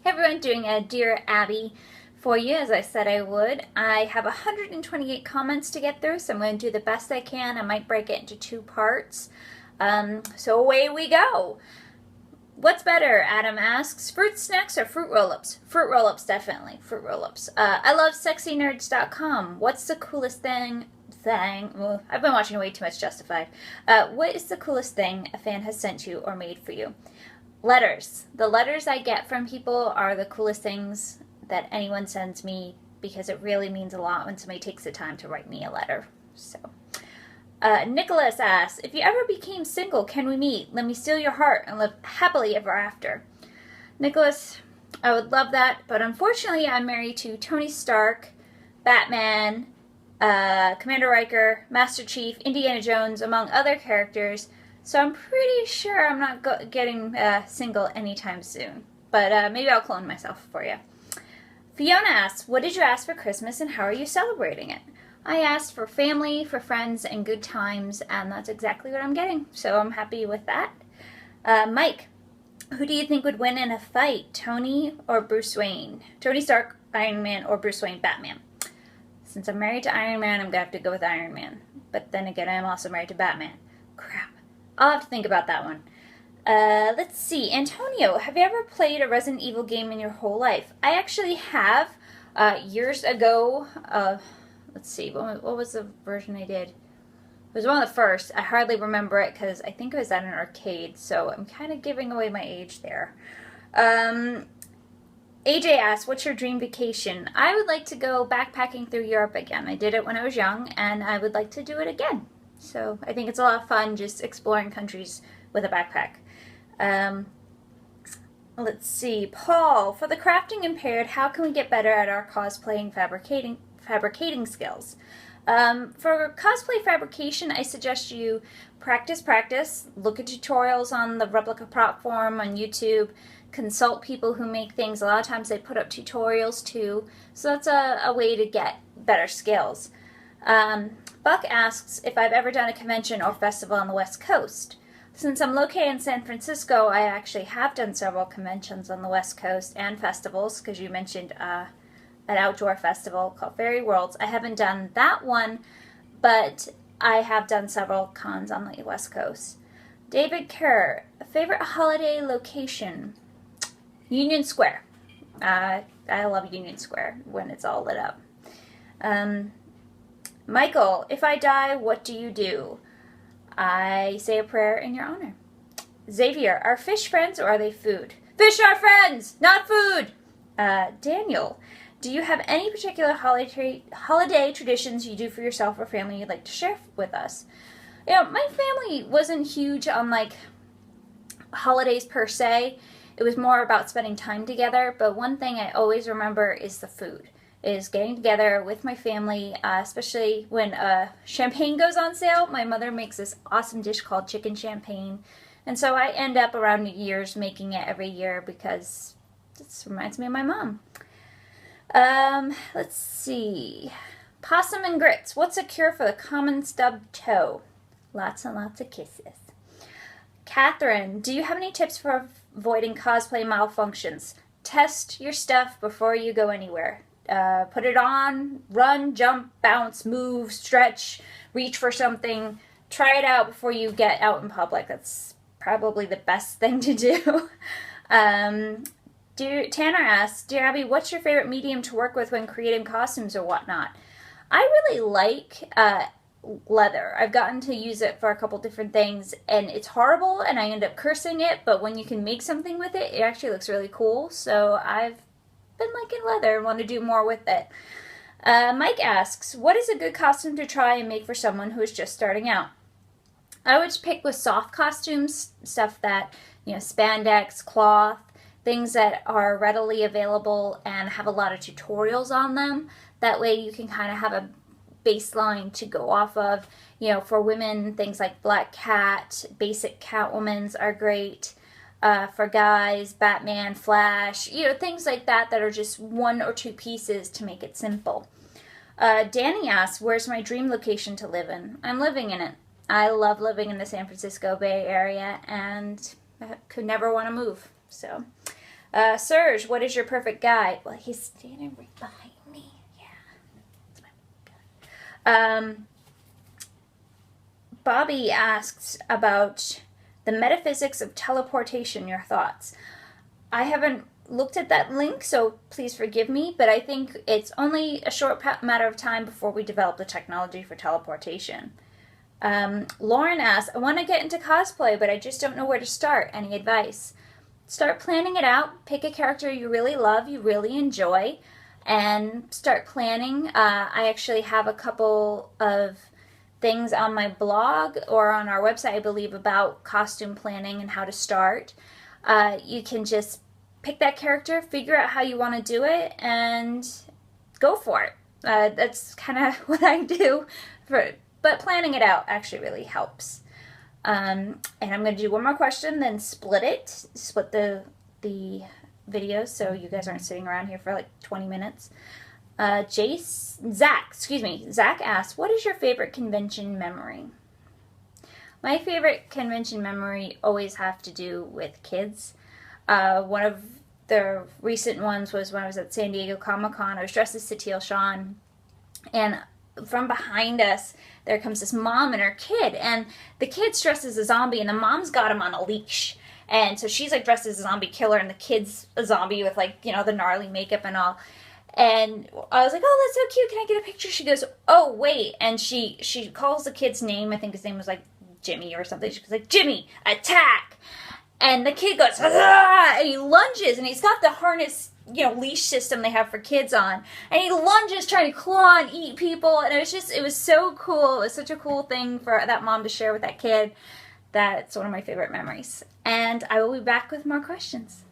Hey everyone, doing a Dear Abby for you, as I said I would. I have 128 comments to get through, so I'm going to do the best I can. I might break it into two parts. So away we go. What's better, Adam asks, fruit snacks or fruit roll-ups? Fruit roll-ups, definitely. Fruit roll-ups. I love sexynerds.com. What's the coolest thing? Well, I've been watching way too much Justified. What is the coolest thing a fan has sent you or made for you? Letters. The letters I get from people are the coolest things that anyone sends me because it really means a lot when somebody takes the time to write me a letter. So, Nicholas asks, if you ever became single, can we meet? Let me steal your heart and live happily ever after. Nicholas, I would love that, but unfortunately I'm married to Tony Stark, Batman, Commander Riker, Master Chief, Indiana Jones, among other characters. So I'm pretty sure I'm not getting single anytime soon. But maybe I'll clone myself for you. Fiona asks, what did you ask for Christmas and how are you celebrating it? I asked for family, for friends, and good times, and that's exactly what I'm getting. So I'm happy with that. Mike, who do you think would win in a fight, Tony or Bruce Wayne? Tony Stark, Iron Man, or Bruce Wayne, Batman? Since I'm married to Iron Man, I'm going to have to go with Iron Man. But then again, I'm also married to Batman. Crap. I'll have to think about that one. Let's see. Antonio, have you ever played a Resident Evil game in your whole life? I actually have. Years ago, let's see. What was the version I did? It was one of the first. I hardly remember it because I think it was at an arcade, so I'm kind of giving away my age there. AJ asks, what's your dream vacation? I would like to go backpacking through Europe again. I did it when I was young, and I would like to do it again. So I think it's a lot of fun just exploring countries with a backpack. Let's see. Paul, for the crafting impaired, how can we get better at our cosplay and fabricating skills? For cosplay fabrication, I suggest you practice, look at tutorials on the replica platform on YouTube, consult people who make things. A lot of times they put up tutorials too, so that's a way to get better skills. Buck asks if I've ever done a convention or festival on the West Coast. Since I'm located in San Francisco, I actually have done several conventions on the West Coast and festivals, because you mentioned an outdoor festival called Fairy Worlds. I haven't done that one, but I have done several cons on the West Coast. David Kerr, a favorite holiday location? Union Square. I love Union Square when it's all lit up. Michael, if I die, what do you do? I say a prayer in your honor. Xavier, are fish friends or are they food? Fish are friends, not food! Daniel, do you have any particular holiday traditions you do for yourself or family you'd like to share with us? You know, my family wasn't huge on, holidays per se. It was more about spending time together, but one thing I always remember is the food. Is getting together with my family, especially when champagne goes on sale. My mother makes this awesome dish called chicken champagne, and so I end up around New Year's making it every year because this reminds me of my mom. Let's see. Possum and grits. What's a cure for the common stubbed toe? Lots and lots of kisses. Catherine, do you have any tips for avoiding cosplay malfunctions? Test your stuff before you go anywhere. Put it on, run, jump, bounce, move, stretch, reach for something. Try it out before you get out in public. That's probably the best thing to do. Tanner asks, Dear Abby, what's your favorite medium to work with when creating costumes or whatnot? I really like leather. I've gotten to use it for a couple different things, and it's horrible, and I end up cursing it, but when you can make something with it, it actually looks really cool. So I've been liking leather and want to do more with it. Mike asks, what is a good costume to try and make for someone who is just starting out? I would pick with soft costumes, stuff that, spandex, cloth, things that are readily available and have a lot of tutorials on them. That way you can kind of have a baseline to go off of. For women, things like Black Cat, basic Catwoman's are great. For guys, Batman, Flash, things like that are just one or two pieces to make it simple. Danny asks, where's my dream location to live in? I'm living in it. I love living in the San Francisco Bay Area and I could never want to move. So, Serge, what is your perfect guy? Well, he's standing right behind me. Yeah. That's my guy. Bobby asks about the metaphysics of teleportation, your thoughts. I haven't looked at that link, so please forgive me, but I think it's only a short matter of time before we develop the technology for teleportation. Lauren asks, I want to get into cosplay, but I just don't know where to start. Any advice? Start planning it out. Pick a character you really love, you really enjoy, and start planning. I actually have a couple of things on my blog or on our website, I believe, about costume planning and how to start. You can just pick that character, figure out how you want to do it, and go for it. That's kind of what I do. But planning it out actually really helps. And I'm going to do one more question, then split the video so you guys aren't sitting around here for like 20 minutes. Zach asks, what is your favorite convention memory? My favorite convention memory always have to do with kids. One of the recent ones was when I was at San Diego Comic-Con. I was dressed as Satil Shan, and from behind us there comes this mom and her kid, and the kid's dressed as a zombie and the mom's got him on a leash, and so she's like dressed as a zombie killer and the kid's a zombie with, like, you know, the gnarly makeup and all. And I was like, oh, that's so cute, can I get a picture? She goes, oh wait, and she calls the kid's name. I think his name was like Jimmy or something. She goes like, Jimmy, attack! And the kid goes, ah! And he lunges, and he's got the harness, you know, leash system they have for kids on, and he lunges trying to claw and eat people, and it was so cool. It was such a cool thing for that mom to share with that kid. That's one of my favorite memories. And I will be back with more questions.